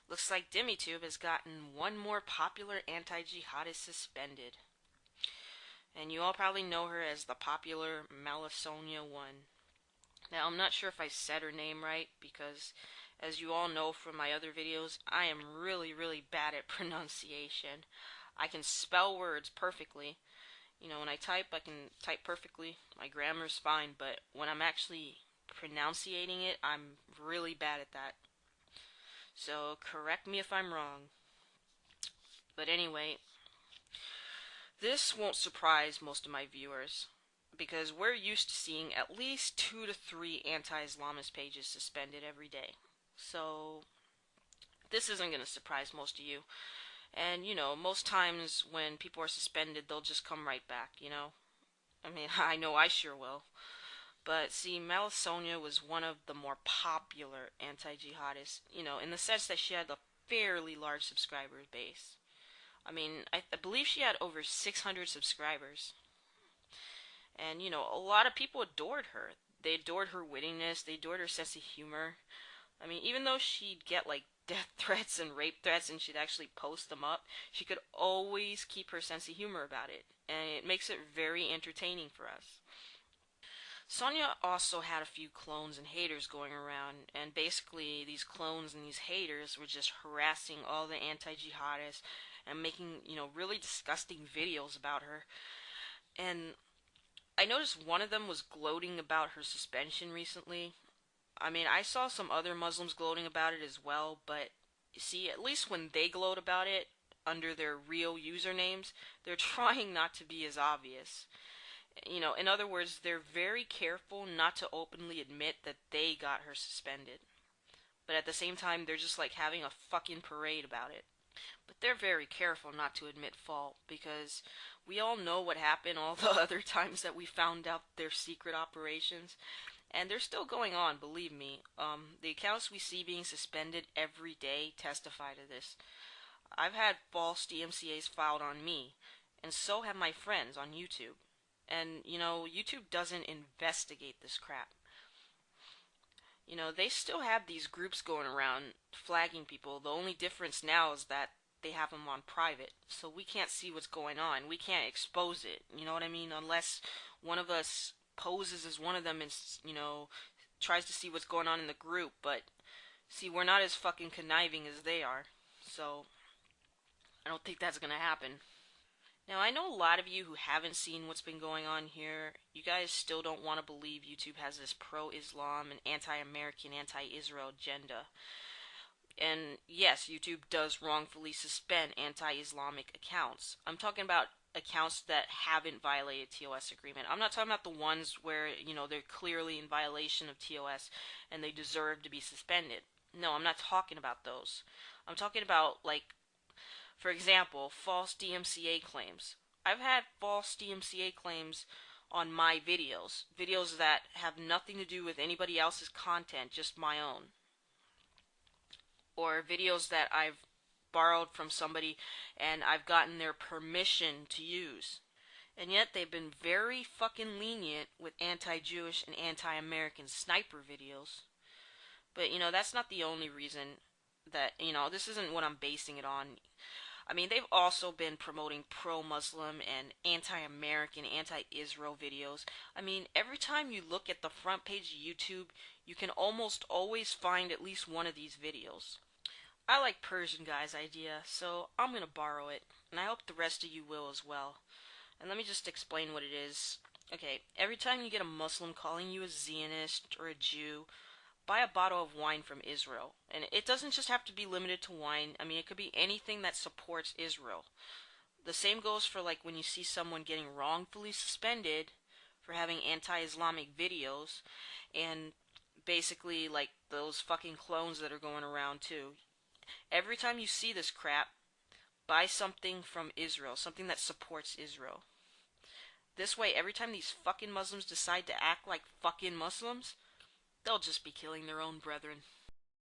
Looks like DimiTube has gotten one more popular anti-jihadist suspended. And you all probably know her as the popular Malasonja1. Now, I'm not sure if I said her name right because, as you all know from my other videos, I am really, really bad at pronunciation. I can spell words perfectly. You know, when I type, I can type perfectly. My grammar's fine, but when I'm actually pronunciating it, I'm really bad at that. So, correct me if I'm wrong. But anyway, this won't surprise most of my viewers because we're used to seeing at least 2 to 3 anti-Islamist pages suspended every day. So this isn't going to surprise most of you. And you know, most times when people are suspended, they'll just come right back, you know? I mean, I know I sure will. But see, Malasonja was one of the more popular anti-jihadists, you know, in the sense that she had a fairly large subscriber base. I mean, I believe she had over 600 subscribers. And, you know, a lot of people adored her. They adored her wittiness, they adored her sense of humor. I mean, even though she'd get like death threats and rape threats and she'd actually post them up, she could always keep her sense of humor about it. And it makes it very entertaining for us. Sonia also had a few clones and haters going around, and basically these clones and these haters were just harassing all the anti-jihadists and making, you know, really disgusting videos about her. And I noticed one of them was gloating about her suspension recently. I mean, I saw some other Muslims gloating about it as well, but see, at least when they gloat about it under their real usernames, they're trying not to be as obvious. You know, in other words, they're very careful not to openly admit that they got her suspended. But at the same time, they're just like having a fucking parade about it. But they're very careful not to admit fault because we all know what happened all the other times that we found out their secret operations. And they're still going on, believe me. The accounts we see being suspended every day testify to this. I've had false DMCAs filed on me, and so have my friends on YouTube. And, you know, YouTube doesn't investigate this crap. You know, they still have these groups going around flagging people. The only difference now is that they have them on private, so we can't see what's going on. We can't expose it, you know what I mean? Unless one of us poses as one of them and, you know, tries to see what's going on in the group. But, see, we're not as fucking conniving as they are. So, I don't think that's gonna happen. Now, I know a lot of you who haven't seen what's been going on here, you guys still don't want to believe YouTube has this pro-Islam and anti-American, anti-Israel agenda. And yes, YouTube does wrongfully suspend anti-Islamic accounts. I'm talking about accounts that haven't violated TOS agreement. I'm not talking about the ones where, you know, they're clearly in violation of TOS and they deserve to be suspended. No, I'm not talking about those. I'm talking about, like, for example, false DMCA claims. I've had false DMCA claims on my videos. Videos that have nothing to do with anybody else's content, just my own. Or videos that I've borrowed from somebody and I've gotten their permission to use. And yet they've been very fucking lenient with anti-Jewish and anti-American sniper videos. But, you know, that's not the only reason that, you know, this isn't what I'm basing it on. I mean, they've also been promoting pro-Muslim and anti-American, anti-Israel videos. I mean, every time you look at the front page of YouTube, you can almost always find at least one of these videos. I like Persian Guy's idea, so I'm gonna borrow it, and I hope the rest of you will as well. And let me just explain what it is. Okay, every time you get a Muslim calling you a Zionist or a Jew, buy a bottle of wine from Israel. And it doesn't just have to be limited to wine. I mean, it could be anything that supports Israel. The same goes for like when you see someone getting wrongfully suspended for having anti-Islamic videos and basically like those fucking clones that are going around too. Every time you see this crap, buy something from Israel, something that supports Israel. This way, every time these fucking Muslims decide to act like fucking Muslims, they'll just be killing their own brethren.